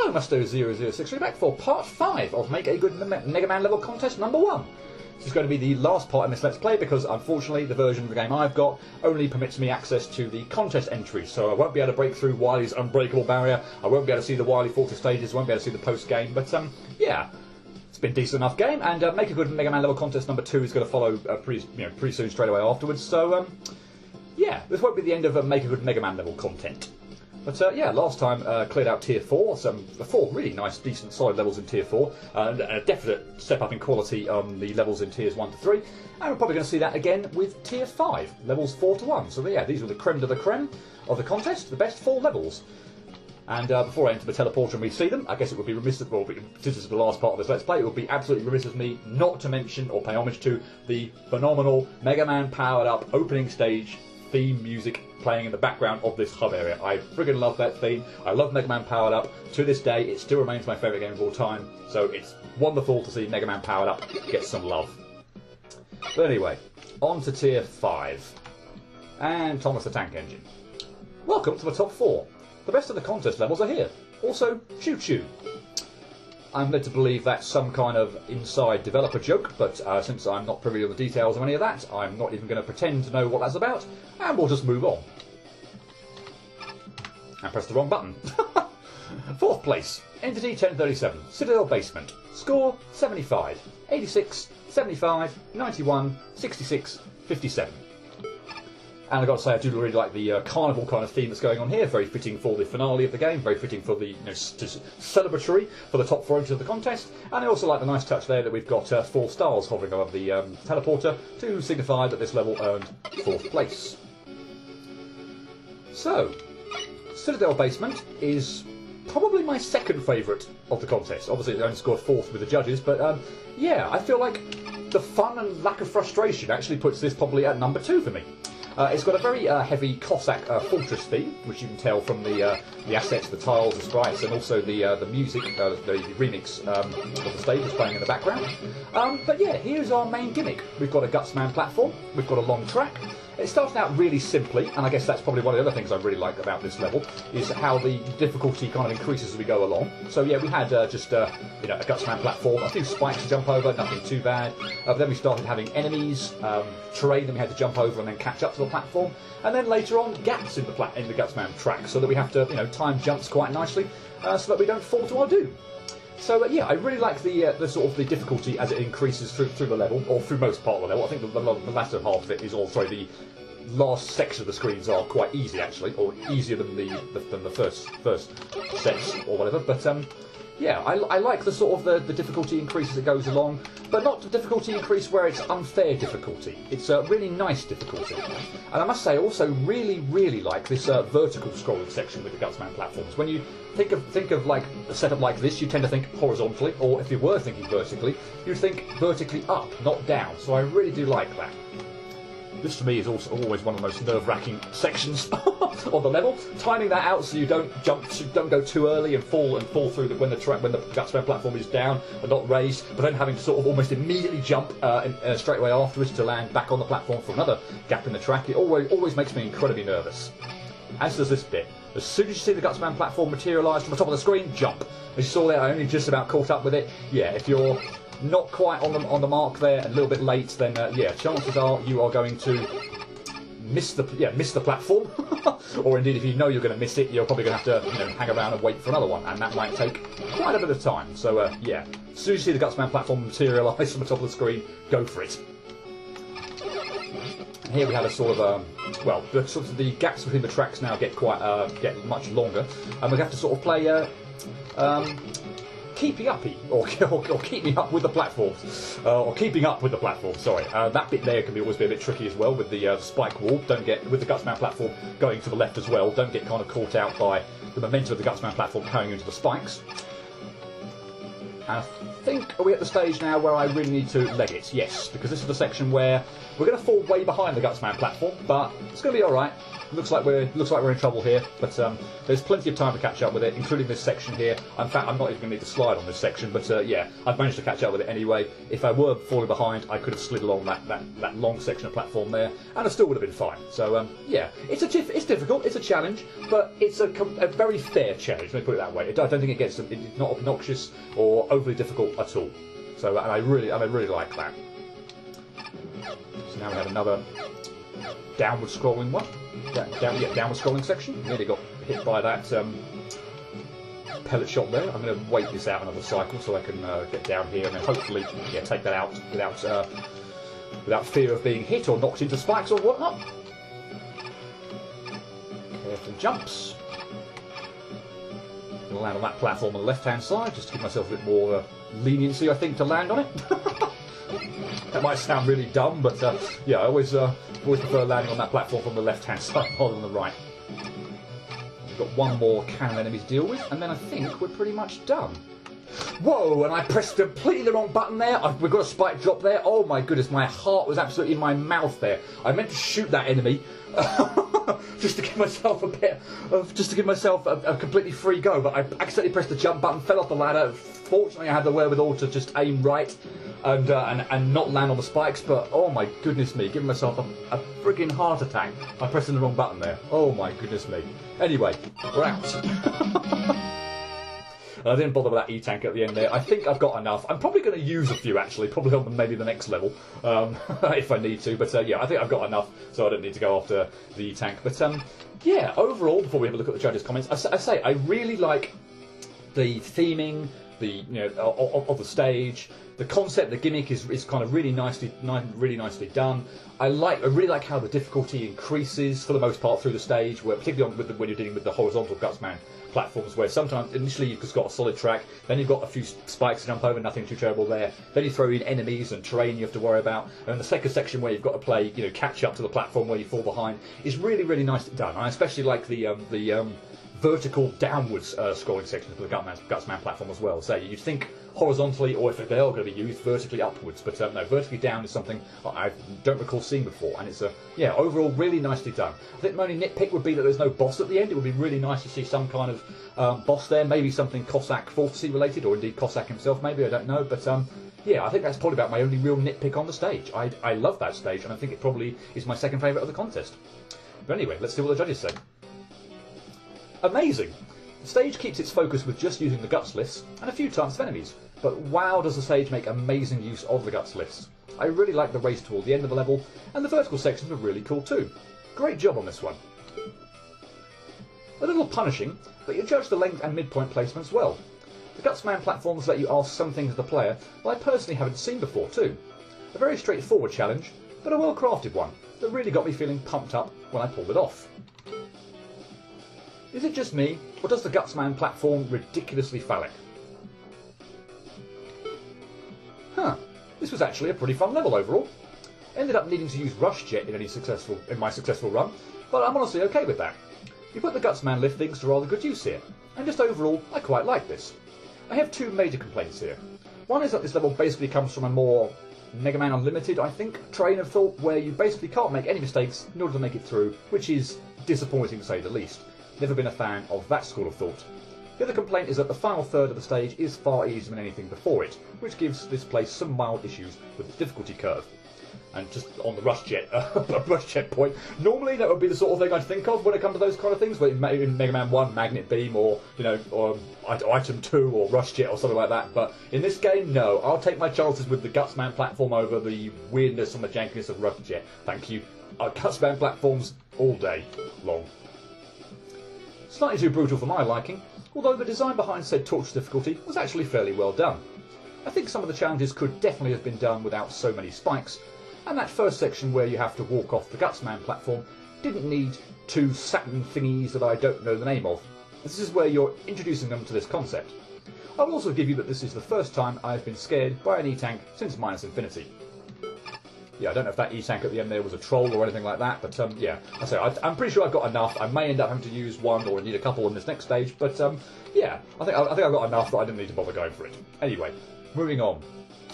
Hello, Musto0063, back for part 5 of Make a Good Mega Man level contest number 1. This is going to be the last part in this Let's Play because, unfortunately, the version of the game I've got only permits me access to the contest entries, so I won't be able to break through Wily's unbreakable barrier, I won't be able to see the Wily 40 stages, I won't be able to see the post-game, but, yeah. It's been a decent enough game, and Make a Good Mega Man level contest number 2 is going to follow pretty soon, straight away afterwards, so, yeah, this won't be the end of Make a Good Mega Man level content. But yeah, last time cleared out Tier 4, some 4 really nice, decent, solid levels in Tier 4, and a definite step up in quality on the levels in Tiers 1 to 3, and we're probably going to see that again with Tier 5, levels 4 to 1. So yeah, these were the creme de la creme of the contest, the best 4 levels. And before I enter the teleporter and we see them, I guess it would be remiss of, well, since this is the last part of this Let's Play, it would be absolutely remiss of me not to mention or pay homage to the phenomenal Mega Man powered up opening stage theme music playing in the background of this hub area. I friggin' love that theme. I love Mega Man Powered Up. To this day, it still remains my favourite game of all time, so it's wonderful to see Mega Man Powered Up get some love. But anyway, on to Tier 5. And Thomas the Tank Engine. Welcome to the top 4. The best of the contest levels are here. Also, Choo Choo. I'm led to believe that's some kind of inside developer joke, but since I'm not privy to the details of any of that, I'm not even going to pretend to know what that's about, and we'll just move on. And press the wrong button. 4th place, Entity 1037, Citadel Basement. Score 75, 86, 75, 91, 66, 57. And I've got to say, I do really like the carnival kind of theme that's going on here. Very fitting for the finale of the game. Very fitting for the celebratory for the top 4 entries of the contest. And I also like the nice touch there that we've got 4 stars hovering above the teleporter to signify that this level earned 4th place. So, Citadel Basement is probably my second favourite of the contest. Obviously, it only scored 4th with the judges, but yeah, I feel like the fun and lack of frustration actually puts this probably at number 2 for me. It's got a very heavy Cossack fortress theme, which you can tell from the assets, the tiles, the sprites, and also the music, the remix of the stage is playing in the background. But yeah, here's our main gimmick. We've got a Gutsman platform, we've got a long track. It started out really simply, and I guess that's probably one of the other things I really like about this level, is how the difficulty kind of increases as we go along. So yeah, we had just a Gutsman platform, a few spikes to jump over, nothing too bad. But then we started having enemies, terrain that we had to jump over and then catch up to the platform, and then later on gaps in the Gutsman track, so that we have to time jumps quite nicely, so that we don't fall to our doom. So yeah, I really like the sort of the difficulty as it increases through the level, or through most part of the level. I think the latter half of it is also the last section of the screens are quite easy actually, or easier than the first sets or whatever. But yeah, I like the sort of the difficulty increase as it goes along, but not the difficulty increase where it's unfair difficulty. It's a really nice difficulty. And I must say, I also really like this vertical scrolling section with the Gutsman platforms. When you think of like a setup like this, you tend to think horizontally, or if you were thinking vertically, you'd think vertically up, not down. So I really do like that. This for me is also always one of the most nerve-wracking sections of the level. Timing that out so you don't go too early and fall through when the Gutsman platform is down and not raised, but then having to sort of almost immediately jump straight away afterwards to land back on the platform for another gap in the track. It always makes me incredibly nervous. As does this bit. As soon as you see the Gutsman platform materialise from the top of the screen, jump. As you saw there, I only just about caught up with it. Yeah, if you're not quite on the mark there, a little bit late, then yeah, chances are you are going to miss the platform, or indeed if you know you're going to miss it, you're probably going to have to hang around and wait for another one, and that might take quite a bit of time. So yeah, as soon as you see the Gutsman platform materialise from the top of the screen, go for it. And here we have a sort of well, the gaps between the tracks now get much longer, and we have to sort of play keeping uppy, or keeping up with the platforms, or keeping up with the platform. Sorry, that bit there can always be a bit tricky as well with the spike wall. Don't get with the Gutsman platform going to the left as well. Don't get kind of caught out by the momentum of the Gutsman platform carrying into the spikes. And I think, are we at the stage now where I really need to leg it? Yes, because this is the section where we're going to fall way behind the Gutsman platform, but it's going to be alright. looks like we're in trouble here. But there's plenty of time to catch up with it, including this section here. In fact, I'm not even going to need to slide on this section. But yeah, I've managed to catch up with it anyway. If I were falling behind, I could have slid along that long section of platform there, and I still would have been fine. So yeah, it's difficult, it's a challenge, but it's a very fair challenge. Let me put it that way. I don't think it's not obnoxious or overly difficult at all. So and I really like that. So now we have another downward scrolling one. Downward scrolling section. Nearly got hit by that pellet shot there. I'm going to wait this out another cycle so I can get down here and then hopefully take that out without fear of being hit or knocked into spikes or whatnot. Careful jumps. I'm going to land on that platform on the left-hand side just to give myself a bit more leniency, I think, to land on it. That might sound really dumb, but yeah, I always prefer landing on that platform from the left-hand side rather than the right. We've got one more cannon enemy to deal with, and then I think we're pretty much done. Whoa, and I pressed completely the wrong button there. We've got a spike drop there. Oh my goodness, my heart was absolutely in my mouth there. I meant to shoot that enemy just to give myself a completely free go, but I accidentally pressed the jump button, fell off the ladder. Fortunately, I had the wherewithal to just aim right and not land on the spikes, but oh my goodness me, giving myself a frigging heart attack by pressing the wrong button there. Oh my goodness me. Anyway, we're out. I didn't bother with that E-tank at the end there. I think I've got enough. I'm probably going to use a few, actually. Probably on maybe the next level, if I need to. But yeah, I think I've got enough, so I don't need to go after the E-tank. But yeah, overall, before we have a look at the judges' comments, I say I really like the theming, of the stage. The concept, the gimmick is kind of really nicely done. I really like how the difficulty increases for the most part through the stage, where particularly when you're dealing with the horizontal Gutsman platforms, where sometimes initially you've just got a solid track, then you've got a few spikes to jump over, nothing too terrible there. Then you throw in enemies and terrain you have to worry about, and the second section where you've got to play, catch up to the platform where you fall behind is really nicely done. I especially like the vertical downwards scrolling sections for the Gutsman platform as well. So you'd think horizontally, or if they are going to be used, vertically upwards, but no, vertically down is something I don't recall seeing before, and it's overall really nicely done. I think my only nitpick would be that there's no boss at the end. It would be really nice to see some kind of boss there, maybe something Cossack Fantasy related, or indeed Cossack himself, maybe, I don't know, but yeah, I think that's probably about my only real nitpick on the stage. I love that stage, and I think it probably is my second favourite of the contest. But anyway, let's see what the judges say. Amazing! The stage keeps its focus with just using the guts lifts and a few types of enemies, but wow does the stage make amazing use of the guts lifts. I really like the race toward the end of the level, and the vertical sections were really cool too. Great job on this one. A little punishing, but you judge the length and midpoint placements well. The Gutsman platforms let you ask some things of the player that I personally haven't seen before too. A very straightforward challenge, but a well crafted one that really got me feeling pumped up when I pulled it off. Is it just me, or does the Gutsman platform ridiculously phallic? Huh, this was actually a pretty fun level overall. Ended up needing to use Rush Jet in my successful run, but I'm honestly okay with that. You put the Gutsman lift things to rather good use here, and just overall, I quite like this. I have two major complaints here. One is that this level basically comes from a more Mega Man Unlimited, I think, train of thought, where you basically can't make any mistakes in order to make it through, which is disappointing to say the least. Never been a fan of that school of thought. The other complaint is that the final third of the stage is far easier than anything before it, which gives this place some mild issues with the difficulty curve. And just on the Rush Jet point, normally that would be the sort of thing I'd think of when it comes to those kind of things, where in Mega Man 1, Magnet Beam, or Item 2, or Rush Jet, or something like that. But in this game, no. I'll take my chances with the Gutsman platform over the weirdness and the jankiness of Rush Jet. Thank you. Gutsman platforms all day long. Slightly too brutal for my liking, although the design behind said torture difficulty was actually fairly well done. I think some of the challenges could definitely have been done without so many spikes, and that first section where you have to walk off the Gutsman platform didn't need two Saturn thingies that I don't know the name of. This is where you're introducing them to this concept. I will also give you that this is the first time I have been scared by an E-tank since Minus Infinity. Yeah, I don't know if that E-tank at the end there was a troll or anything like that, but yeah, I'm pretty sure I've got enough. I may end up having to use one or need a couple in this next stage, but yeah, I think I've got enough that I didn't need to bother going for it. Anyway, moving on.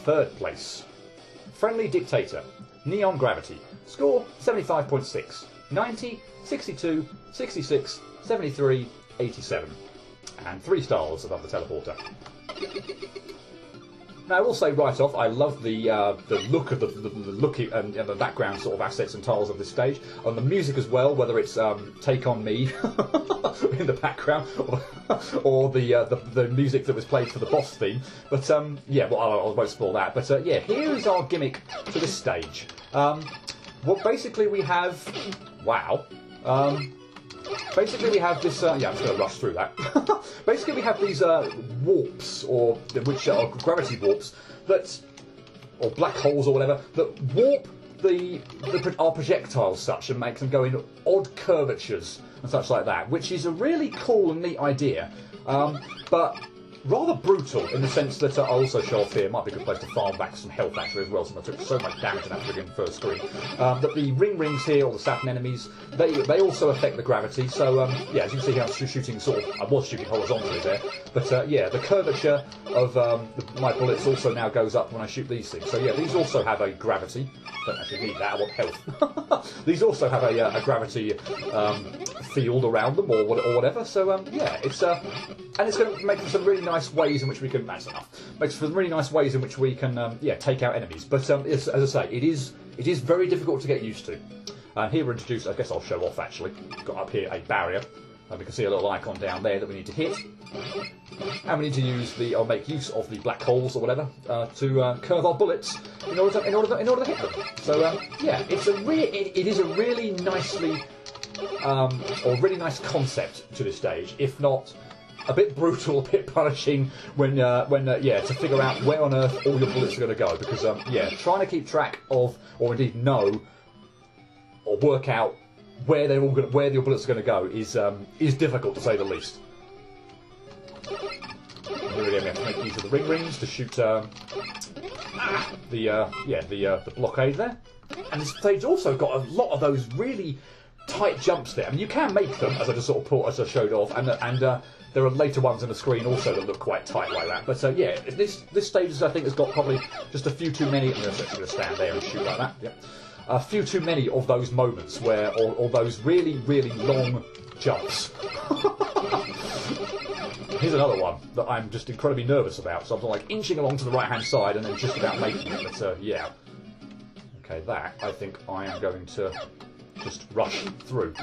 Third place. Friendly Dictator. Neon Gravity. Score 75.6. 90, 62, 66, 73, 87. And 3 stars above the teleporter. Now, I will say right off, I love the look of the look and the background sort of assets and tiles of this stage, and the music as well. Whether it's "Take on Me" in the background, or the music that was played for the boss theme. But yeah, well, I won't spoil that. But yeah, here is our gimmick to this stage. Well, basically we have, wow. Basically, we have this. Yeah, I'm just going to rush through that. Basically, we have these warps, which are gravity warps or black holes or whatever, that warp our projectiles such and make them go in odd curvatures and such like that, which is a really cool and neat idea, but rather brutal in the sense that I'll also show off here. Might be a good place to farm back some health actually as well, since I took so much damage in that friggin' first screen. That the rings here, or the Saturn enemies, they also affect the gravity. So yeah, as you can see here, I'm shooting I was shooting horizontally there, but yeah, the curvature of my bullets also now goes up when I shoot these things. So yeah, these also have a gravity. Don't actually need that. I want health. These also have a gravity field around them, or whatever. So yeah, it's and it's going to make some really nice ways in which we can. That's enough. Makes some really nice ways in which we can yeah, take out enemies. But as I say, it is very difficult to get used to. Here we're introduced. I guess I'll show off actually. Got up here a barrier. We can see a little icon down there that we need to hit, and we need to use or make use of the black holes or whatever to curve our bullets in order to hit them. So yeah, it is a really nicely or really nice concept to this stage, if not a bit brutal, a bit punishing when yeah, to figure out where on earth all your bullets are going to go, because yeah, trying to keep track of, or indeed know or work out where your bullets are going to go is difficult, to say the least. Here again, we have to make use of the rings to shoot the blockade there. And this stage also got a lot of those really tight jumps there. I mean, you can make them, as I just sort of as I showed off, and there are later ones on the screen also that look quite tight like that. But yeah, this stage I think has got probably just a few too many. I'm just going to stand there and shoot like that. Yeah. A few too many of those moments where, or those really, really long jumps. Here's another one that I'm just incredibly nervous about. So I'm like inching along to the right-hand side and then just about making it. But yeah. Okay, that I think I am going to just rush through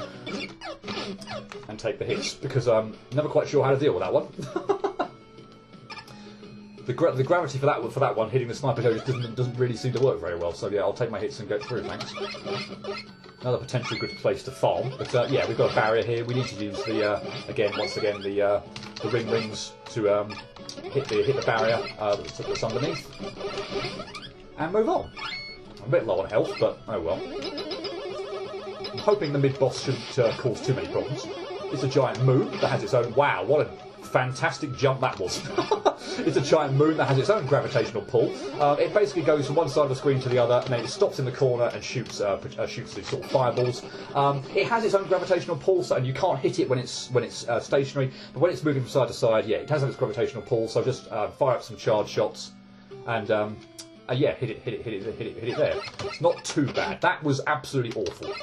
and take the hits, because I'm never quite sure how to deal with that one. The gravity for that one hitting the sniper just doesn't really seem to work very well. So yeah, I'll take my hits and go through. Thanks. Another potentially good place to farm. But yeah, we've got a barrier here. We need to use once again the rings to hit the barrier that's underneath and move on. I'm a bit low on health, but oh well. I'm hoping the mid-boss shouldn't cause too many problems. It's a giant moon that has its own. Wow, what a fantastic jump that was. It's a giant moon that has its own gravitational pull. It basically goes from one side of the screen to the other, and then it stops in the corner and shoots these sort of fireballs. It has its own gravitational pull, and you can't hit it when it's stationary. But when it's moving from side to side, yeah, it has its gravitational pull. So just fire up some charge shots, and yeah, hit it there. It's not too bad. That was absolutely awful.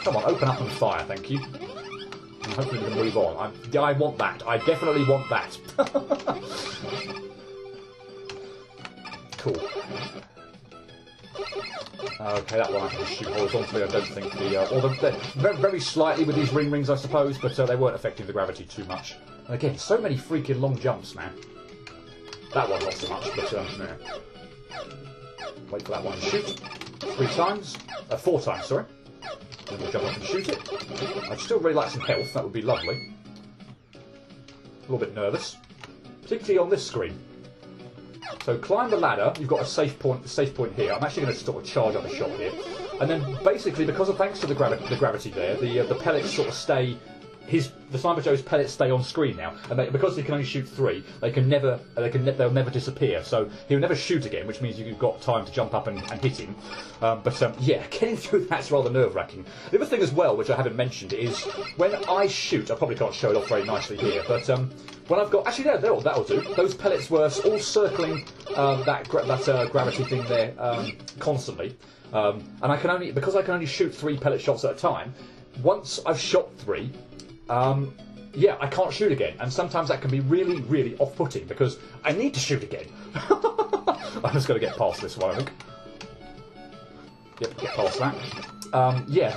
Come on, open up and fire, thank you. And hopefully we can move on. I want that. I definitely want that. Cool. Okay, that one I can shoot horizontally. I don't think or very slightly with these rings, I suppose, but they weren't affecting the gravity too much. And again, so many freaking long jumps, man. That one not so much, but yeah. Wait for that one to shoot. 4 times, sorry. Then we'll jump up and shoot it. I'd still really like some health, that would be lovely. A little bit nervous, particularly on this screen. So climb the ladder, you've got a safe point here. I'm actually going to sort of charge up a shot here. And then basically, thanks to the gravity there, the pellets sort of stay. The Sniper Joe's pellets stay on screen now, and because he can only shoot 3, they'll never disappear. So he'll never shoot again, which means you've got time to jump up and hit him. But yeah, getting through that's rather nerve-wracking. The other thing as well, which I haven't mentioned, is when I shoot. I probably can't show it off very nicely here, but when I've got that'll do. Those pellets were all circling that gravity thing there constantly. And because I can only shoot 3 pellet shots at a time, once I've shot 3, yeah, I can't shoot again. And sometimes that can be really, really off-putting because I need to shoot again. I'm just going to get past this one, I think. Yep, get past that. Yeah,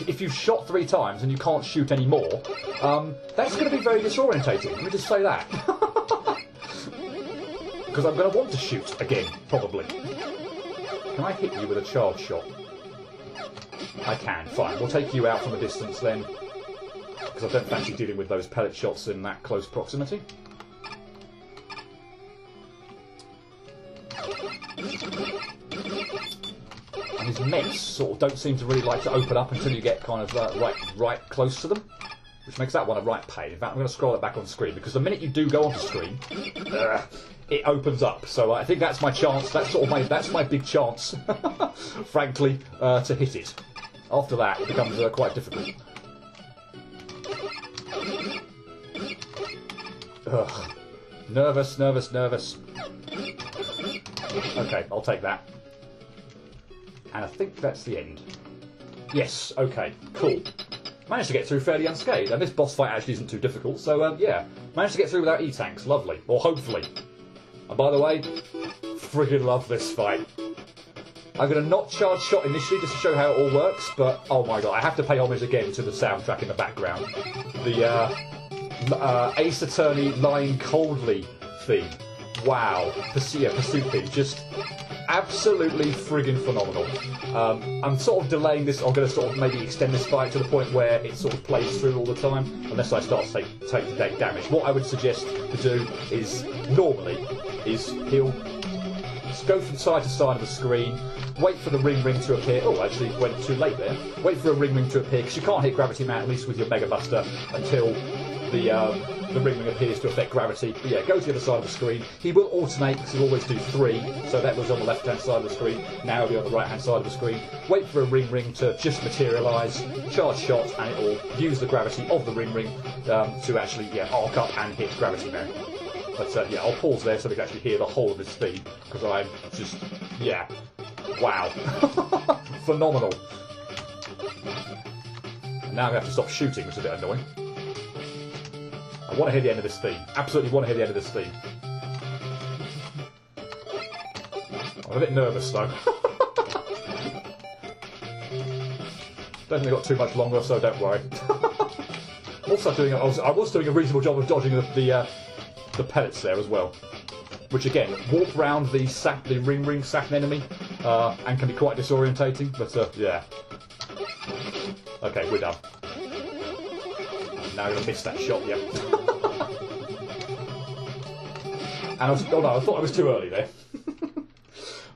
if you've shot 3 times and you can't shoot any more, that's going to be very disorientating. Let me just say that. Because I'm going to want to shoot again, probably. Can I hit you with a charge shot? I can, fine. We'll take you out from a distance then. Because I don't fancy dealing with those pellet shots in that close proximity. And his mechs sort of don't seem to really like to open up until you get kind of right close to them, which makes that one a right pain. In fact, I'm going to scroll it back on screen because the minute you do go onto screen, it opens up. So I think that's my chance. That's my big chance, frankly, to hit it. After that, it becomes quite difficult. Ugh. Nervous. Okay, I'll take that. And I think that's the end. Yes, okay, cool. Managed to get through fairly unscathed, and this boss fight actually isn't too difficult, so yeah. Managed to get through without E-tanks, lovely. Or hopefully. And by the way, friggin' love this fight. I'm going to not charge shot initially just to show how it all works, but oh my god, I have to pay homage again to the soundtrack in the background. The Ace Attorney Lying Coldly theme. Wow. Pursuit theme. Just absolutely friggin' phenomenal. I'm sort of delaying this. I'm going to sort of maybe extend this fight to the point where it sort of plays through all the time, unless I start to take damage. What I would suggest to do is, normally, he'll go from side to side of the screen, wait for the ring to appear. Oh, actually went too late there. Wait for a ring to appear, because you can't hit Gravity Man, at least with your Mega Buster, until the ring appears to affect gravity. But yeah, go to the other side of the screen. He will alternate, because he'll always do 3, so that was on the left-hand side of the screen, now he'll be on the right-hand side of the screen. Wait for a ring to just materialise, charge shot, and it will use the gravity of the ring to actually arc up and hit Gravity Man. But yeah, I'll pause there so we can actually hear the whole of his theme, because I'm just, yeah, wow. Phenomenal. And now I'm going to have to stop shooting, which is a bit annoying. I want to hear the end of this theme. Absolutely want to hear the end of this theme. I'm a bit nervous though. Don't think I've got too much longer, so don't worry. Also I was doing a reasonable job of dodging the pellets there as well. Which again, warp round the ring satin enemy, and can be quite disorientating, but yeah. Okay, we're done. Now I'm going to miss that shot, yep. And I thought I was too early there.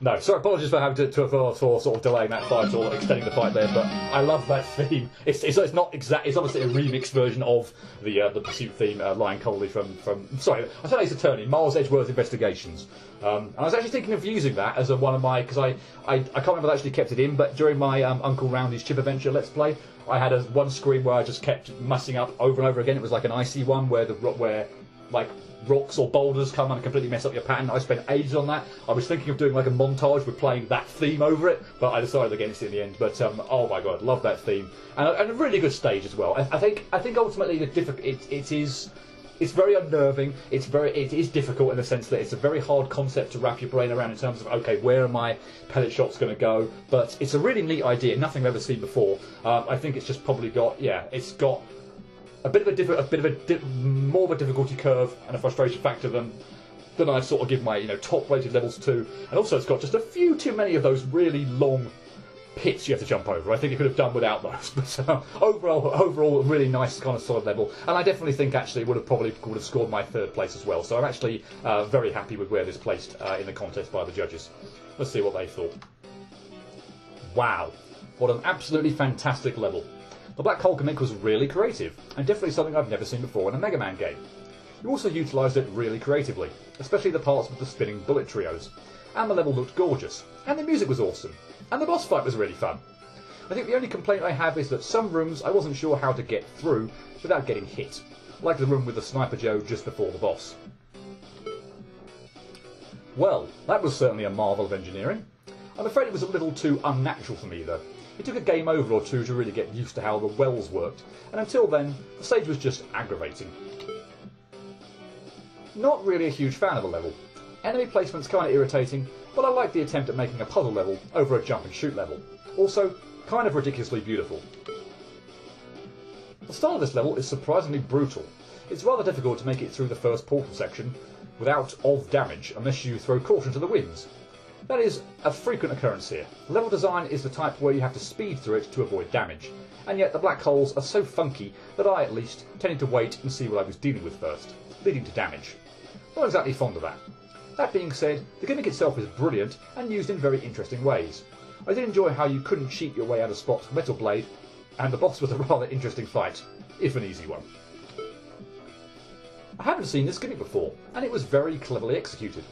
No, sorry, apologies for having for sort of delaying that fight or extending the fight there, but I love that theme. It's not exact. It's obviously a remix version of the Pursuit theme, Lying Coldly from sorry, I said Ace Attorney, Miles Edgeworth's Investigations. And I was actually thinking of using that as one of my, because I can't remember if I actually kept it in, but during my Uncle Roundy's Chip Adventure Let's Play, I had one screen where I just kept messing up over and over again. It was like an icy one where like rocks or boulders come and completely mess up your pattern. I spent ages on that. I was thinking of doing like a montage with playing that theme over it, but I decided against it in the end. But oh my god, love that theme, and a really good stage as well. I think ultimately it's very unnerving. It is difficult in the sense that it's a very hard concept to wrap your brain around in terms of, okay, where are my pellet shots going to go? But it's a really neat idea, nothing I've ever seen before. I think it's just probably got more of a difficulty curve and a frustration factor than I sort of give my top rated levels to, and also it's got just a few too many of those really long pits you have to jump over. I think it could have done without those, but overall, a really nice kind of solid level, and I definitely think actually would have scored my 3rd place as well. So I'm actually very happy with where this placed in the contest by the judges. Let's see what they thought. Wow, what an absolutely fantastic level. The Black Hole gimmick was really creative, and definitely something I've never seen before in a Mega Man game. You also utilised it really creatively, especially the parts with the spinning bullet trios. And the level looked gorgeous, and the music was awesome, and the boss fight was really fun. I think the only complaint I have is that some rooms I wasn't sure how to get through without getting hit, like the room with the Sniper Joe just before the boss. Well, that was certainly a marvel of engineering. I'm afraid it was a little too unnatural for me though. It took a game over or two to really get used to how the wells worked, and until then, the stage was just aggravating. Not really a huge fan of the level. Enemy placement's kind of irritating, but I like the attempt at making a puzzle level over a jump and shoot level. Also, kind of ridiculously beautiful. The start of this level is surprisingly brutal. It's rather difficult to make it through the first portal section without damage unless you throw caution to the winds. That is a frequent occurrence here. Level design is the type where you have to speed through it to avoid damage, and yet the black holes are so funky that I, at least, tended to wait and see what I was dealing with first, leading to damage. Not exactly fond of that. That being said, the gimmick itself is brilliant and used in very interesting ways. I did enjoy how you couldn't cheat your way out of spots with Metal Blade, and the boss was a rather interesting fight, if an easy one. I haven't seen this gimmick before, and it was very cleverly executed.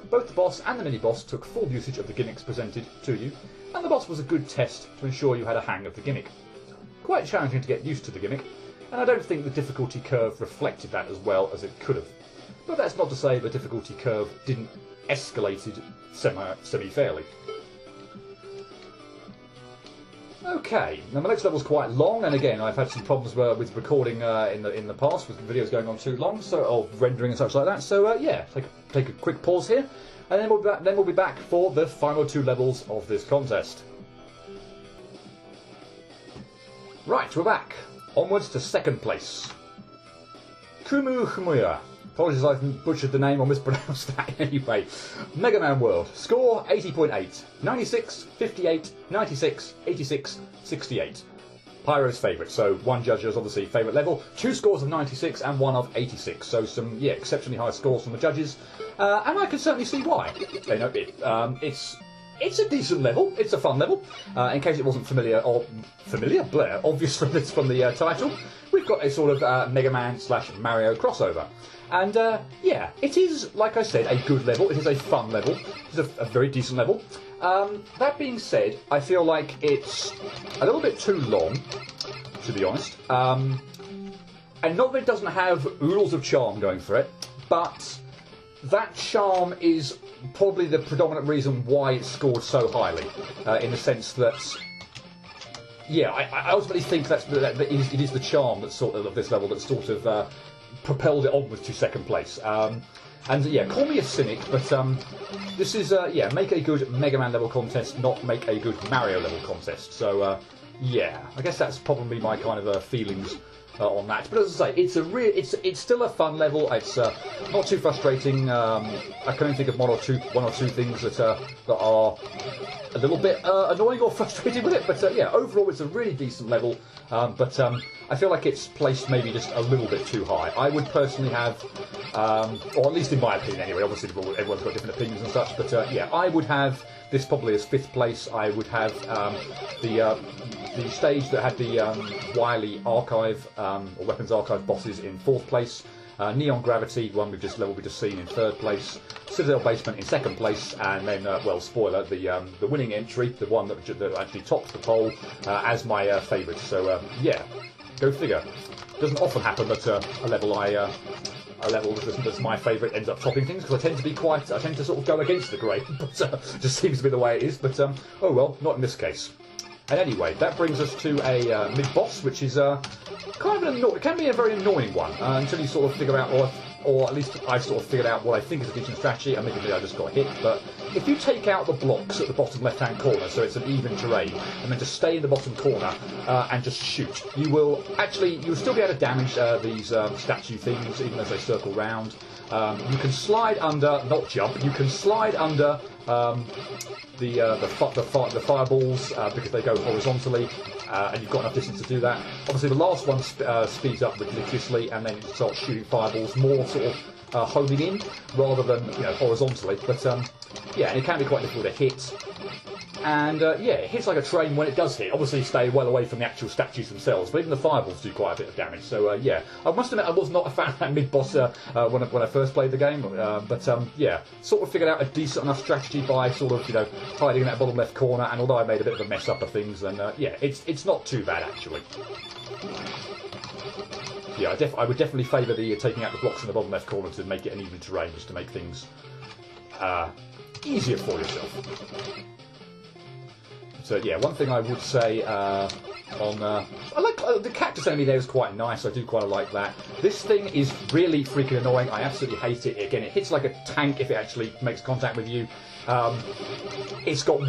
Both the boss and the mini-boss took full usage of the gimmicks presented to you, and the boss was a good test to ensure you had a hang of the gimmick. Quite challenging to get used to the gimmick, and I don't think the difficulty curve reflected that as well as it could have. But that's not to say the difficulty curve didn't escalate semi-fairly. Okay, now my next level's quite long, and again I've had some problems with recording in the past, with videos going on too long, or rendering and such like that. So yeah, take a quick pause here, and then we'll be back for the final two levels of this contest. Right, we're back. Onwards to second place. Kumu Humuya. Apologies if I've butchered the name or mispronounced that anyway. Mega Man World. Score 80.8. 96, 58, 96, 86, 68. Pyro's favourite. So one judge's obviously favourite level. 2 scores of 96 and 1 of 86. So some exceptionally high scores from the judges. And I can certainly see why. You know, it's a decent level. It's a fun level. In case it wasn't obvious from the title, we've got a sort of Mega Man / Mario crossover. And yeah, it is, like I said, a good level. It is a fun level. It's a very decent level. That being said, I feel like it's a little bit too long, to be honest. And not that it doesn't have oodles of charm going for it, but that charm is probably the predominant reason why it's scored so highly, in the sense that, yeah, I ultimately think that it is the charm that's sort of this level that sort of propelled it onwards to second place. And yeah, call me a cynic, but this is yeah, make a good Mega Man level contest, not make a good Mario level contest. So yeah, I guess that's probably my kind of feelings on that. But as I say, it's still a fun level. It's not too frustrating. I can only think of one or two things that are a little bit annoying or frustrating with it. But yeah, overall, it's a really decent level. But I feel like it's placed maybe just a little bit too high. I would personally have, or at least in my opinion anyway, obviously everyone's got different opinions and such, but yeah, I would have this probably as 5th place. I would have the stage that had the Wily archive, or weapons archive bosses in 4th place. Neon Gravity, the one we've just seen, in 3rd place. Citadel Basement in 2nd place, and then, well, spoiler, the winning entry, the one that actually tops the poll, as my favourite. So yeah, go figure. Doesn't often happen that a level that's my favourite ends up topping things, because I tend to sort of go against the grain, but just seems to be the way it is. But oh well, not in this case. And anyway, that brings us to a mid-boss, which is kind of it can be a very annoying one until you sort of figure out, or at least I sort of figured out what I think is a decent strategy. Admittedly, I just got hit, but if you take out the blocks at the bottom left-hand corner, so it's an even terrain, and then just stay in the bottom corner and just shoot, you'll still be able to damage these statue things, even as they circle round. You can slide under, not jump. You can slide under the fireballs because they go horizontally, and you've got enough distance to do that. Obviously, the last one speeds up ridiculously, and then it starts shooting fireballs more sort of homing in rather than horizontally. But yeah, and it can be quite difficult to hit. And yeah, it hits like a train when it does hit. Obviously, stay well away from the actual statues themselves, but even the fireballs do quite a bit of damage. So yeah, I must admit I was not a fan of that mid-boss when I first played the game. But yeah, sort of figured out a decent enough strategy by sort of hiding in that bottom left corner. And although I made a bit of a mess up of things, then yeah, it's not too bad actually. Yeah, I would definitely favour the taking out the blocks in the bottom left corner to make it an even terrain, just to make things easier for yourself. But yeah, one thing I would say I like the cactus enemy there is quite nice. I do quite like that. This thing is really freaking annoying. I absolutely hate it. Again, it hits like a tank if it actually makes contact with you. It's got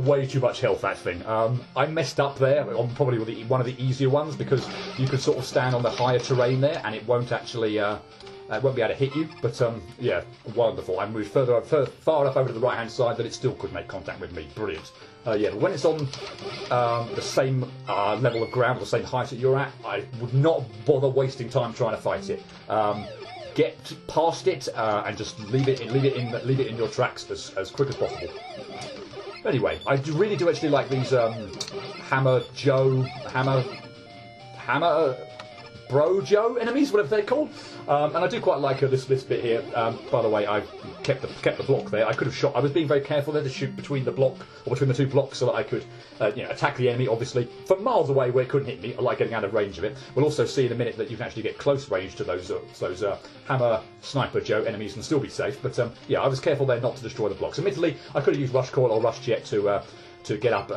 way too much health, that thing. I messed up there on probably one of the easier ones because you can sort of stand on the higher terrain there and it won't actually won't be able to hit you. But yeah, wonderful. I moved far enough over to the right hand side that it still could make contact with me. Brilliant. Yeah, but when it's on the same level of ground, or the same height that you're at, I would not bother wasting time trying to fight it. Get past it and just leave it in your tracks as quick as possible. Anyway, I really do actually like these Hammer Bro Joe enemies, whatever they're called, and I do quite like this bit here. By the way, I kept the block there. I could have shot. I was being very careful there to shoot between the two blocks so that I could attack the enemy, obviously from miles away where it couldn't hit me. I like getting out of range of it. We'll also see in a minute that you can actually get close range to those Hammer Sniper Joe enemies and still be safe. But yeah, I was careful there not to destroy the blocks. Admittedly, I could have used Rush Coil or Rush Jet to get up,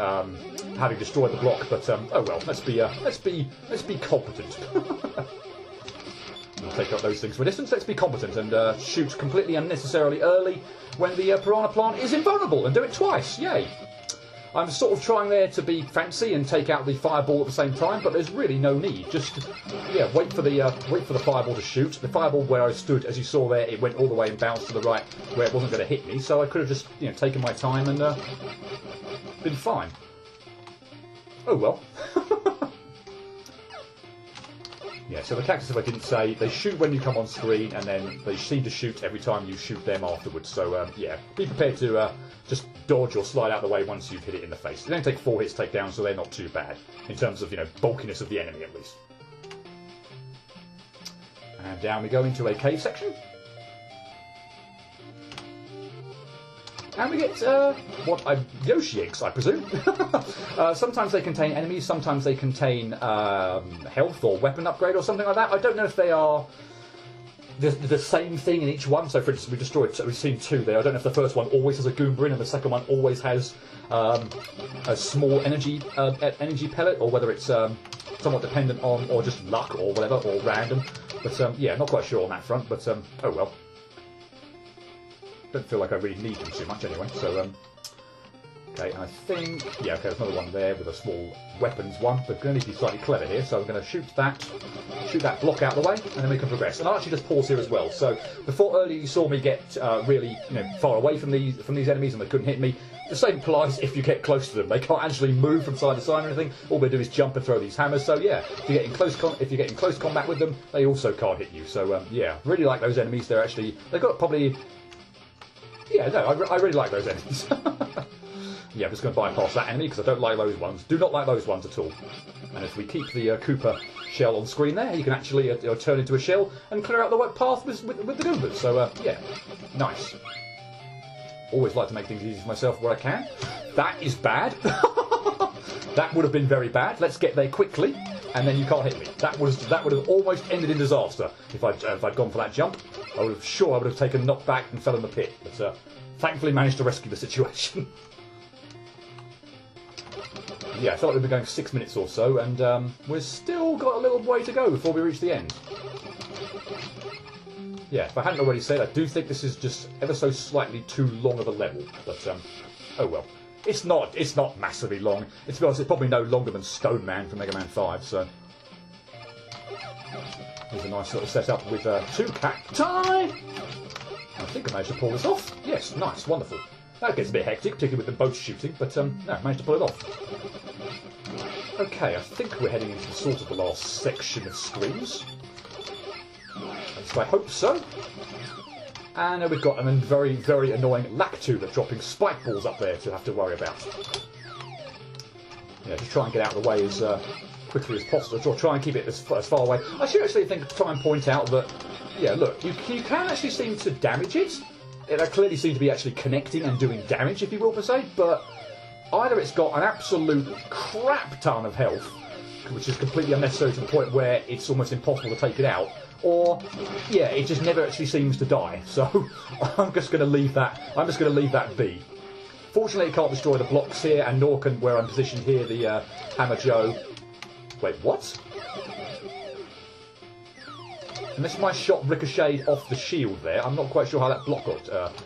having destroyed the block, but oh well. Let's be competent. We'll take out those things from a distance. Let's be competent and shoot completely unnecessarily early when the Piranha Plant is invulnerable, and do it twice. Yay! I'm sort of trying there to be fancy and take out the fireball at the same time, but there's really no need. Just wait for the fireball to shoot. The fireball where I stood, as you saw there, it went all the way and bounced to the right where it wasn't going to hit me. So I could have just taken my time and been fine. Oh well. Yeah, so the cactus, if I didn't say, they shoot when you come on screen, and then they seem to shoot every time you shoot them afterwards. So, yeah, be prepared to just dodge or slide out of the way once you've hit it in the face. They don't take 4 hits to take down, so they're not too bad, in terms of, bulkiness of the enemy, at least. And down we go into a cave section. And we get Yoshi eggs, I presume. Sometimes they contain enemies, sometimes they contain health or weapon upgrade or something like that. I don't know if they are the same thing in each one. So, for instance, we've seen 2 there. I don't know if the first one always has a Goomba in and the second one always has a small energy pellet, or whether it's somewhat dependent on, or just luck or whatever, or random. But yeah, not quite sure on that front. But oh well. Don't feel like I really need them too much anyway, so, okay, I think, yeah, okay, there's another one there with a small weapons one, but going to need to be slightly clever here, so I'm going to shoot that block out of the way, and then we can progress. And I'll actually just pause here as well, so before earlier you saw me get really, far away from these enemies and they couldn't hit me. The same applies if you get close to them. They can't actually move from side to side or anything. All they do is jump and throw these hammers. So yeah, if you're getting close combat with them, they also can't hit you. So yeah, really like those enemies. They've got probably. Yeah, no, I really like those enemies. Yeah, I'm just going to bypass that enemy because I don't like those ones. Do not like those ones at all. And if we keep the Koopa shell on screen there, you can actually turn into a shell and clear out the path with the Goombas. So, yeah, nice. Always like to make things easy for myself where I can. That is bad. That would have been very bad. Let's get there quickly, and then you can't hit me. That would have almost ended in disaster if I'd gone for that jump. I would have taken knockback and fell in the pit, but thankfully managed to rescue the situation. Yeah, I felt like we've been going 6 minutes or so, and we've still got a little way to go before we reach the end. Yeah, if I hadn't already said, I do think this is just ever so slightly too long of a level, but oh well. It's not massively long. It's probably no longer than Stone Man from Mega Man 5, so. Here's a nice little setup with 2 cacti. I think I managed to pull this off. Yes, nice, wonderful. That gets a bit hectic, particularly with them both shooting, but no, managed to pull it off. Okay, I think we're heading into sort of the last section of screens. At least I hope so. And we've got a very, very annoying Lactuber dropping spike balls up there to have to worry about. Yeah, just try and get out of the way as quickly as possible, or try and keep it as far away. I should actually try and point out that, yeah, look, you can actually seem to damage it. It clearly seems to be actually connecting and doing damage, if you will, per se, but either it's got an absolute crap ton of health, which is completely unnecessary to the point where it's almost impossible to take it out, or, yeah, it just never actually seems to die. So I'm just going to leave that be. Fortunately, it can't destroy the blocks here, and nor can, where I'm positioned here, the Hammer Joe. Wait, what? Unless my shot ricocheted off the shield there, I'm not quite sure how that block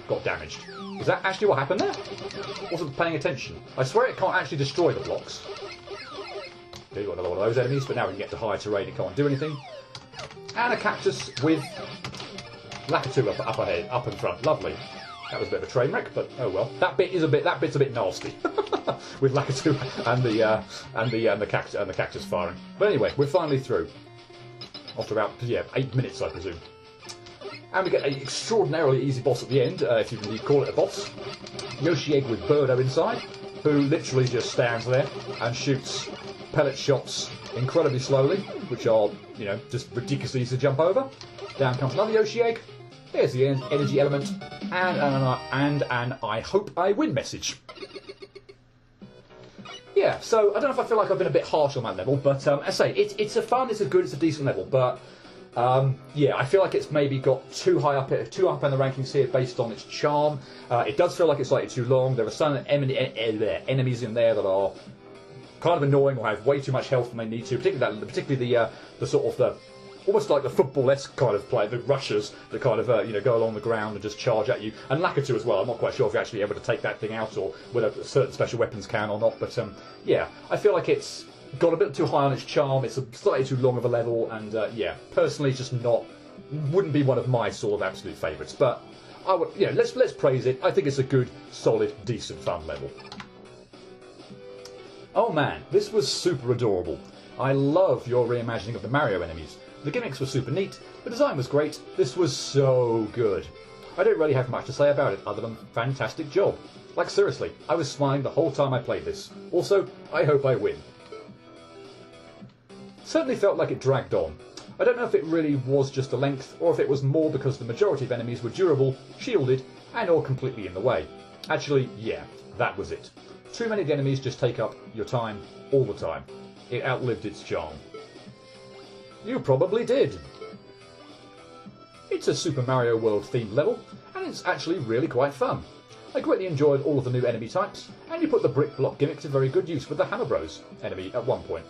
got damaged. Is that actually what happened there? Wasn't paying attention. I swear it can't actually destroy the blocks. Okay, you've got another one of those enemies, but now we can get to higher terrain, it can't do anything. And a cactus with Lakitu up ahead, up in front. Lovely. That was a bit of a train wreck, but oh well. That bit's a bit nasty with Lakitu and the cactus firing. But anyway, we're finally through. After about 8 minutes, I presume. And we get an extraordinarily easy boss at the end, if you can indeed call it a boss. Yoshi Egg with Birdo inside, who literally just stands there and shoots pellet shots incredibly slowly, which are, you know, just ridiculously easy to jump over. Down comes another Yoshi Egg. Here's the energy element, and an I hope I win message. Yeah, so I don't know if I feel like I've been a bit harsh on that level, but as I say, it's a decent level, but yeah, I feel like it's maybe got too high up in the rankings here based on its charm. It does feel like it's slightly too long. There are some enemies in there that are kind of annoying or have way too much health than they need to, particularly the sort of the almost like the football-esque kind of play, the rushers that kind of you know, go along the ground and just charge at you, and Lakitu as well. I'm not quite sure if you're actually able to take that thing out or whether certain special weapons can or not, but yeah, I feel like it's got a bit too high on its charm. It's slightly too long of a level, and yeah, personally, just wouldn't be one of my sort of absolute favourites. But I would, you know, let's praise it. I think it's a good, solid, decent, fun level. Oh man, this was super adorable. I love your reimagining of the Mario enemies. The gimmicks were super neat, the design was great, this was so good. I don't really have much to say about it other than fantastic job. Like seriously, I was smiling the whole time I played this. Also, I hope I win. Certainly felt like it dragged on. I don't know if it really was just the length, or if it was more because the majority of enemies were durable, shielded, and or completely in the way. Actually, yeah, that was it. Too many of the enemies just take up your time all the time. It outlived its charm. You probably did. It's a Super Mario World themed level, and it's actually really quite fun. I greatly enjoyed all of the new enemy types, and you put the brick block gimmick to very good use with the Hammer Bros enemy at one point.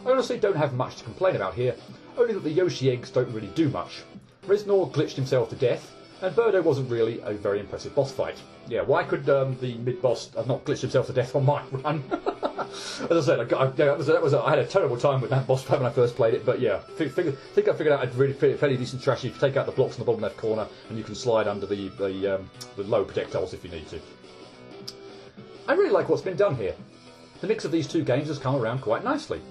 I honestly don't have much to complain about here, only that the Yoshi eggs don't really do much. Reznor glitched himself to death, and Birdo wasn't really a very impressive boss fight. Yeah, why could the mid-boss have not glitched himself to death on my run? As I said, I had a terrible time with that boss fight when I first played it, but yeah, I think I figured out a really fairly decent strategy. If you take out the blocks in the bottom left corner, and you can slide under the low projectiles if you need to. I really like what's been done here. The mix of these two games has come around quite nicely.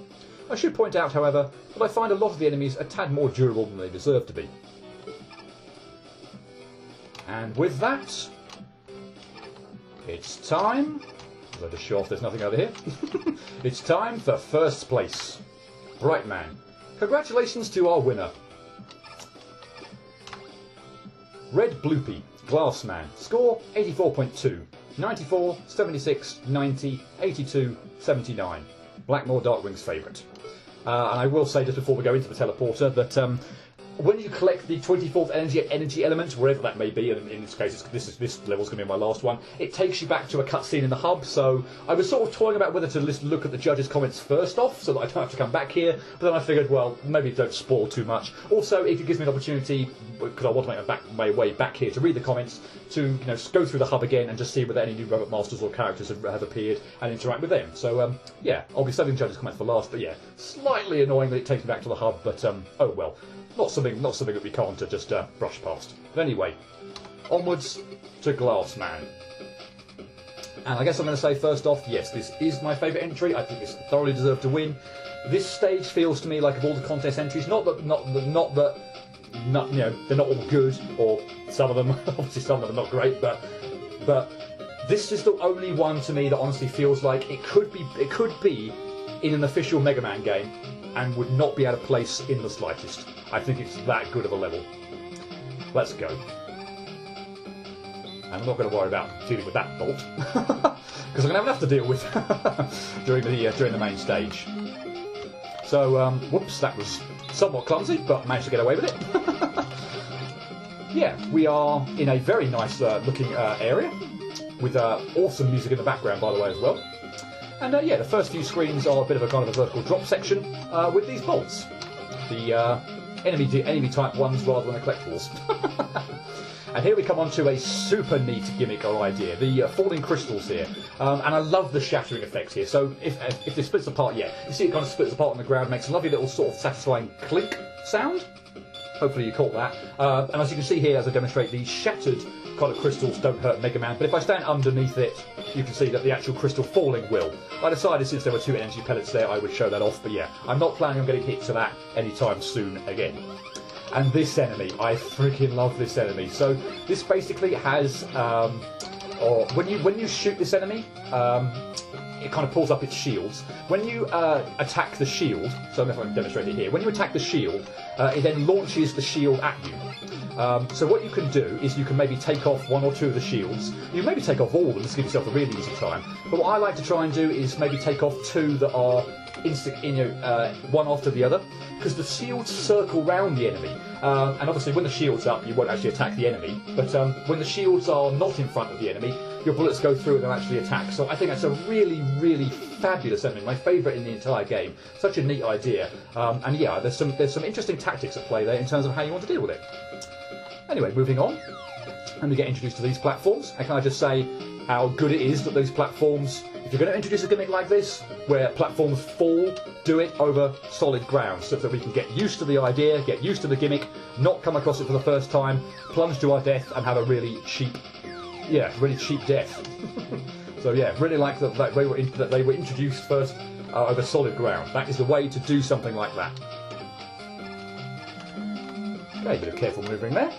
I should point out, however, that I find a lot of the enemies a tad more durable than they deserve to be. And with that, it's time. I'll just show off there's nothing over here. It's time for first place. Right man. Congratulations to our winner. Red Bloopy, Glassman. Score 84.2. 94, 76, 90, 82, 79. Blackmore Darkwing's favourite. And I will say just before we go into the teleporter that when you collect the 24th energy element, wherever that may be, and in this case this level's going to be my last one, it takes you back to a cutscene in the hub, so I was sort of toying about whether to look at the judges' comments first off, so that I don't have to come back here, but then I figured, well, maybe don't spoil too much. Also, if it gives me an opportunity, because I want to make my way back here to read the comments, to go through the hub again and just see whether any new Robot Masters or characters have appeared and interact with them. So, yeah, I'll be saving the judges' comments for last, but yeah, slightly annoying that it takes me back to the hub, but oh well. Not something that we can't just brush past. But anyway, onwards to Glassman. And I guess I'm going to say first off, yes, this is my favourite entry. I think this thoroughly deserved to win. This stage feels to me like of all the contest entries, not that they're not all good, or some of them obviously some of them are not great, but this is the only one to me that honestly feels like it could be in an official Mega Man game and would not be out of place in the slightest. I think it's that good of a level. Let's go. And I'm not going to worry about dealing with that bolt, because I'm going to have enough to deal with during the main stage. So, whoops, that was somewhat clumsy, but managed to get away with it. Yeah, we are in a very nice looking area. with awesome music in the background, by the way, as well. And yeah, the first few screens are a bit of a kind of a vertical drop section with these bolts. The enemy type ones rather than the collectibles. And here we come on to a super neat gimmick or idea, the falling crystals here. And I love the shattering effect here. So if this splits apart, yeah, you see it kind of splits apart on the ground, makes a lovely little sort of satisfying clink sound. Hopefully you caught that. And as you can see here, as I demonstrate, these shattered kind of crystals don't hurt Mega Man, but if I stand underneath it, you can see that the actual crystal falling will. I decided since there were 2 energy pellets there, I would show that off, but yeah, I'm not planning on getting hit to that anytime soon again. And this enemy, I freaking love this enemy. So this basically has, when you shoot this enemy, it kind of pulls up its shields. When you attack the shield, so if I can demonstrate it here, when you attack the shield, it then launches the shield at you. So what you can do is you can maybe take off 1 or 2 of the shields. You maybe take off all of them just to give yourself a really easy time. But what I like to try and do is maybe take off 2 that are one after the other, because the shields circle round the enemy. And obviously when the shield's up, you won't actually attack the enemy. But when the shields are not in front of the enemy, your bullets go through and they'll actually attack. So I think that's a really, really fabulous enemy. My favourite in the entire game. Such a neat idea. And yeah, there's some interesting tactics at play there in terms of how you want to deal with it. Anyway, moving on. And we get introduced to these platforms. And can I just say how good it is that these platforms, if you're going to introduce a gimmick like this, where platforms fall, do it over solid ground, so that we can get used to the idea, get used to the gimmick, not come across it for the first time, plunge to our death, and have a really cheap death. So yeah, really like that they were introduced first over solid ground. That is the way to do something like that. Okay, a bit of careful maneuvering there.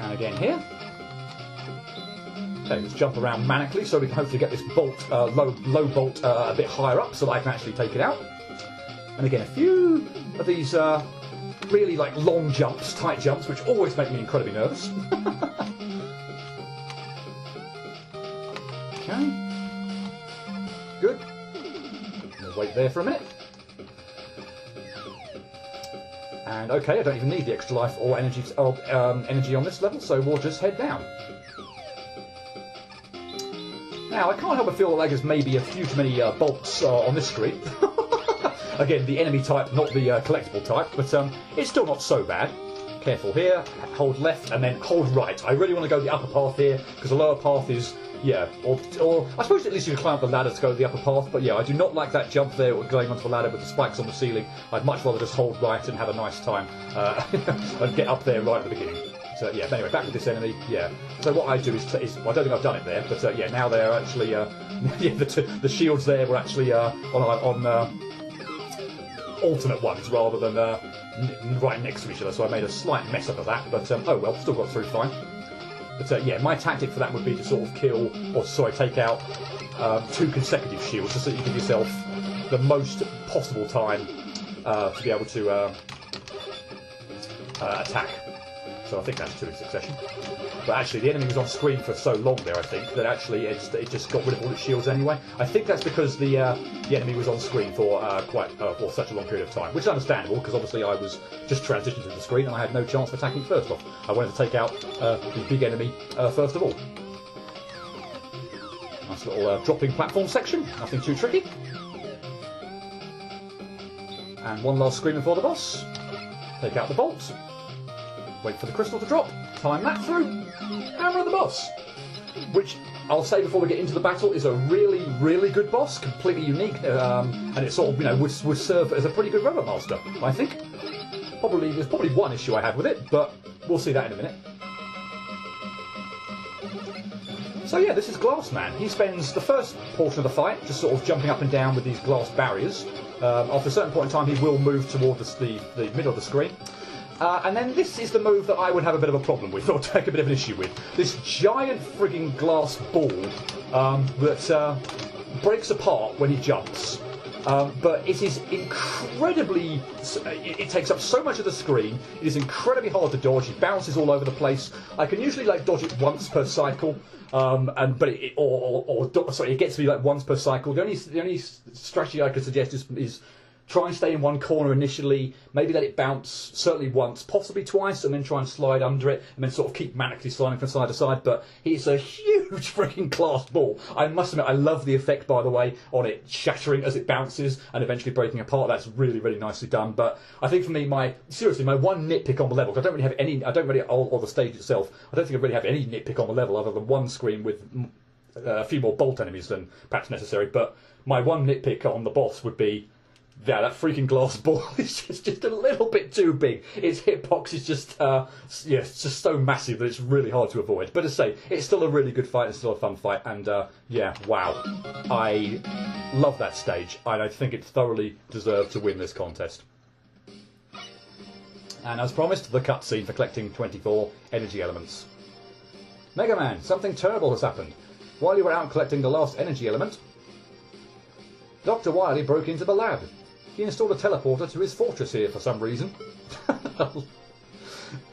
And again here. Okay, let's jump around manically so we can hopefully get this bolt, low bolt a bit higher up so that I can actually take it out. And again, a few of these really like long jumps, tight jumps, which always make me incredibly nervous. Okay. Good. We'll wait there for a minute. And okay, I don't even need the extra life or energy on this level, so we'll just head down. Now, I can't help but feel like there's maybe a few too many bolts on this screen. Again, the enemy type, not the collectible type, but it's still not so bad. Careful here, hold left, and then hold right. I really want to go the upper path here, because the lower path is, yeah, or I suppose at least you can climb up the ladder to go the upper path, but yeah, I do not like that jump there, going onto the ladder with the spikes on the ceiling. I'd much rather just hold right and have a nice time, and get up there right at the beginning. So yeah, but anyway, back to this enemy, yeah. So what I do is well, I don't think I've done it there, but yeah, now they're actually, yeah, the shields there were actually on alternate ones rather than right next to each other, so I made a slight mess up of that, but oh well, still got through fine. But yeah, my tactic for that would be to sort of kill, or sorry, take out 2 consecutive shields, just so you give yourself the most possible time to be able to attack. So I think that's 2 in succession. But actually, the enemy was on screen for so long there, I think, that actually it just got rid of all its shields anyway. I think that's because the enemy was on screen for for such a long period of time, which is understandable, because obviously I was just transitioned to the screen and I had no chance of attacking first off. I wanted to take out the big enemy first of all. Nice little dropping platform section, nothing too tricky. And one last screen before the boss. Take out the bolt. Wait for the crystal to drop, time that through, and we're the boss. Which, I'll say before we get into the battle, is a really, really good boss, completely unique, and it sort of, you know, would serve as a pretty good Robot Master, I think. There's probably one issue I have with it, but we'll see that in a minute. So yeah, this is Glass Man. He spends the first portion of the fight just sort of jumping up and down with these glass barriers. After a certain point in time, he will move towards the middle of the screen. And then this is the move that I would have a bit of a problem with, or take a bit of an issue with. This giant frigging glass ball that breaks apart when he jumps. But it is incredibly... It takes up so much of the screen. It is incredibly hard to dodge. It bounces all over the place. I can usually like dodge it once per cycle. It gets to be like once per cycle. The only strategy I could suggest is try and stay in one corner initially, maybe let it bounce certainly once, possibly twice, and then try and slide under it, and then sort of keep manically sliding from side to side. But it's a huge freaking glass ball. I must admit, I love the effect, by the way, on it shattering as it bounces and eventually breaking apart. That's really, really nicely done. But I think for me, my one nitpick on the level, 'cause or the stage itself, I don't think I really have any nitpick on the level other than one screen with a few more bolt enemies than perhaps necessary. But my one nitpick on the boss would be, yeah, that freaking glass ball is just a little bit too big. Its hitbox is just, it's just so massive that it's really hard to avoid. But as I say, it's still a really good fight, it's still a fun fight, and yeah, wow. I love that stage, and I think it thoroughly deserved to win this contest. And as promised, the cutscene for collecting 24 energy elements. Mega Man, something terrible has happened. While you were out collecting the last energy element, Dr. Wily broke into the lab. He installed a teleporter to his fortress here for some reason.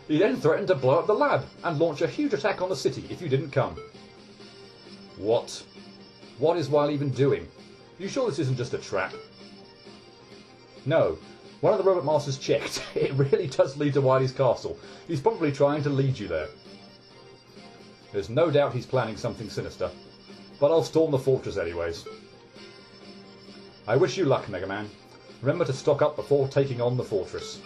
He then threatened to blow up the lab and launch a huge attack on the city if you didn't come. What? What is Wily even doing? You sure this isn't just a trap? No. One of the robot masters checked. It really does lead to Wily's castle. He's probably trying to lead you there. There's no doubt he's planning something sinister. But I'll storm the fortress anyways. I wish you luck, Mega Man. Remember to stock up before taking on the fortress.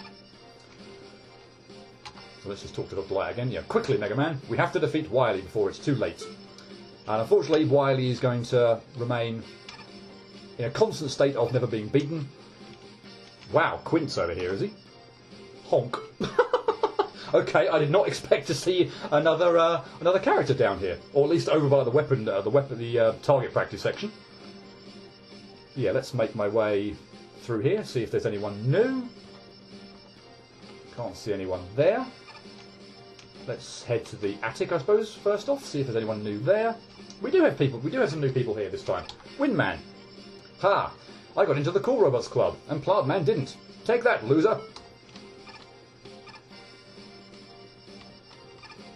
So let's just talk to Dr. Light again. Yeah, quickly, Mega Man. We have to defeat Wily before it's too late. And unfortunately, Wily is going to remain in a constant state of never being beaten. Wow, Quint's over here, is he? Honk. Okay, I did not expect to see another character down here, or at least over by the target practice section. Yeah, let's make my way through here, see if there's anyone new. Can't see anyone there. Let's head to the attic, I suppose, first off, see if there's anyone new there. We do have some new people here this time. Windman. Ha! I got into the Cool Robots Club, and Plantman didn't. Take that, loser!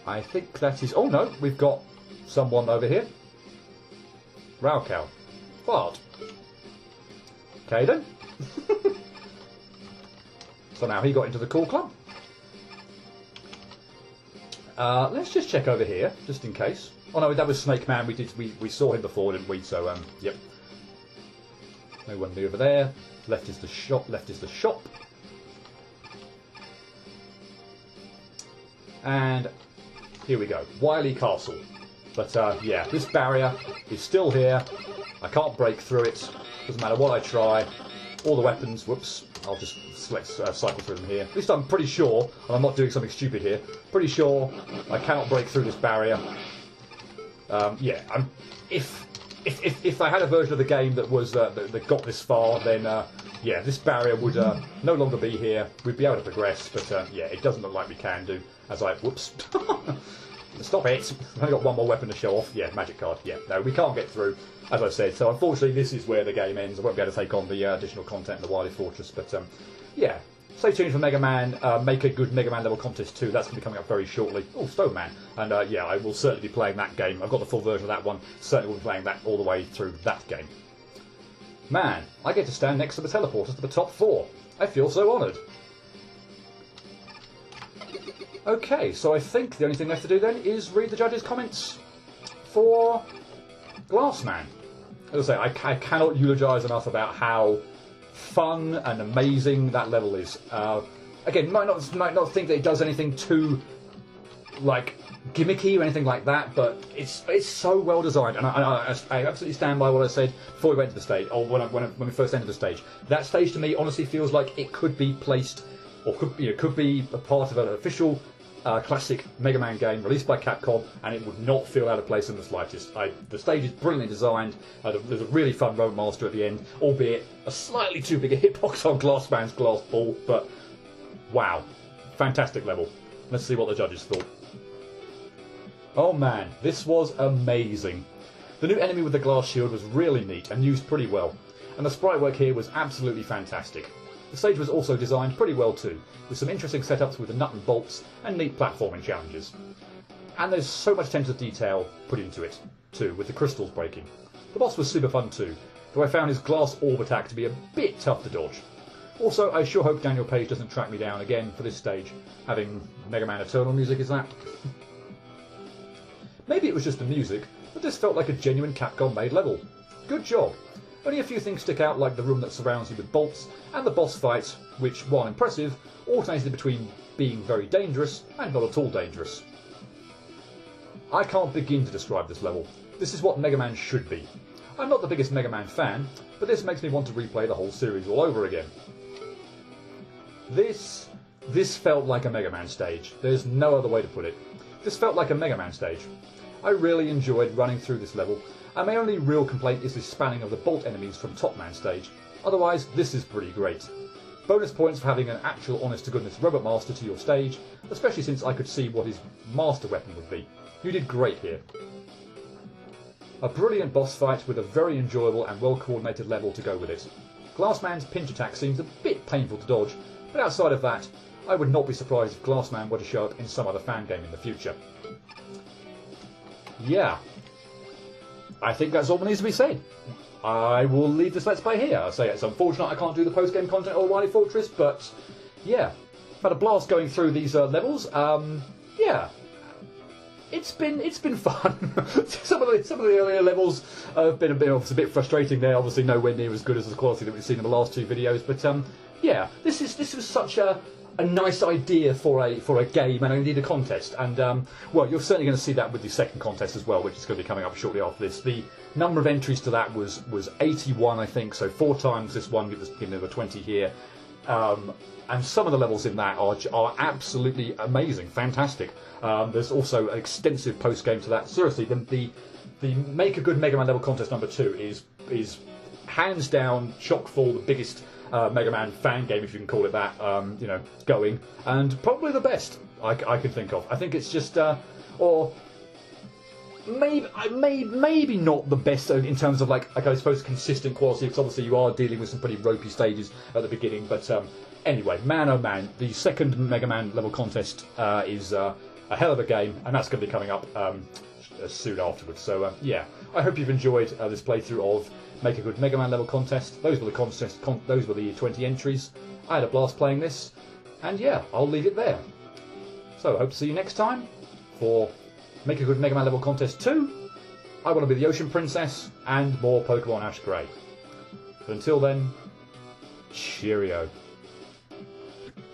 I think that is... Oh no, we've got someone over here. Raocow. What? Okay then. So now he got into the Cool Club. Let's just check over here, just in case. Oh no, that was Snake Man. We saw him before, didn't we? So yep. No one new over there. Left is the shop. Left is the shop. And here we go. Wily Castle. But yeah, this barrier is still here. I can't break through it. Doesn't matter what I try. All the weapons. Whoops. I'll just cycle through them here. At least I'm pretty sure, and I'm not doing something stupid here. Pretty sure I cannot break through this barrier. Yeah. If I had a version of the game that was that got this far, then yeah, this barrier would no longer be here. We'd be able to progress, but yeah, it doesn't look like we can do. As I whoops, stop it! I've only got one more weapon to show off. Yeah, magic card. Yeah, no, we can't get through, as I said. So unfortunately, this is where the game ends. I won't be able to take on the additional content in the Wily Fortress, but yeah. Stay tuned for Mega Man, Make a Good Mega Man Level Contest 2. That's going to be coming up very shortly. Oh, Stone Man. And yeah, I will certainly be playing that game. I've got the full version of that one. Certainly will be playing that all the way through that game. Man, I get to stand next to the teleporters to the top 4. I feel so honoured. Okay, so I think the only thing left to do then is read the judges' comments for Glassman. As I say, I cannot eulogise enough about how fun and amazing that level is. Again, might not think that it does anything too like gimmicky or anything like that, but it's so well designed, and I absolutely stand by what I said before we went to the stage, or when we first entered the stage. That stage to me honestly feels like it could be placed, or could be a part of an official classic Mega Man game released by Capcom, and it would not feel out of place in the slightest. The stage is brilliantly designed. There's a really fun Robot Master at the end, albeit a slightly too big a hitbox on Glassman's glass ball, but wow, fantastic level. Let's see what the judges thought. Oh man, this was amazing. The new enemy with the glass shield was really neat and used pretty well, and the sprite work here was absolutely fantastic. The stage was also designed pretty well too, with some interesting setups with the nut and bolts and neat platforming challenges. And there's so much attention to detail put into it too, with the crystals breaking. The boss was super fun too, though I found his glass orb attack to be a bit tough to dodge. Also, I sure hope Daniel Page doesn't track me down again for this stage, having Mega Man Eternal music is that. Maybe it was just the music, but this felt like a genuine Capcom-made level. Good job. Only a few things stick out, like the room that surrounds you with bolts, and the boss fight, which, while impressive, alternated between being very dangerous and not at all dangerous. I can't begin to describe this level. This is what Mega Man should be. I'm not the biggest Mega Man fan, but this makes me want to replay the whole series all over again. This felt like a Mega Man stage. There's no other way to put it. This felt like a Mega Man stage. I really enjoyed running through this level, and my only real complaint is the spanning of the bolt enemies from Top Man stage. Otherwise, this is pretty great. Bonus points for having an actual honest-to-goodness Robot Master to your stage, especially since I could see what his master weapon would be. You did great here. A brilliant boss fight with a very enjoyable and well-coordinated level to go with it. Glassman's pinch attack seems a bit painful to dodge, but outside of that, I would not be surprised if Glassman were to show up in some other fan game in the future. Yeah. I think that's all that needs to be said. I will leave this Let's Play here. I say it's unfortunate I can't do the post-game content or Wily Fortress, but yeah. I've had a blast going through these levels. Yeah. It's been fun. some of the earlier levels have been a bit frustrating. They're obviously nowhere near as good as the quality that we've seen in the last two videos, but yeah, this was such a nice idea for a game, and I need a contest. And well, you're certainly going to see that with the second contest as well, which is going to be coming up shortly after this. The number of entries to that was 81, I think. So 4 times this one, giving over 20 here. And some of the levels in that are absolutely amazing, fantastic. There's also an extensive post game to that. Seriously, the Make a Good Mega Man level contest number 2 is hands down, chock full, the biggest Mega Man fan game, if you can call it that, you know, going, and probably the best I can think of. I think it's just, or maybe not the best in terms of like I suppose consistent quality, because obviously you are dealing with some pretty ropey stages at the beginning. But anyway, man oh man, the second Mega Man level contest is a hell of a game, and that's going to be coming up soon afterwards. So yeah, I hope you've enjoyed this playthrough of Make a Good Mega Man level contest. Those were the 20 entries. I had a blast playing this, and yeah, I'll leave it there. So I hope to see you next time for Make a Good Mega Man level contest 2. I want to be the Ocean Princess, and more Pokemon Ash Grey. But until then, cheerio.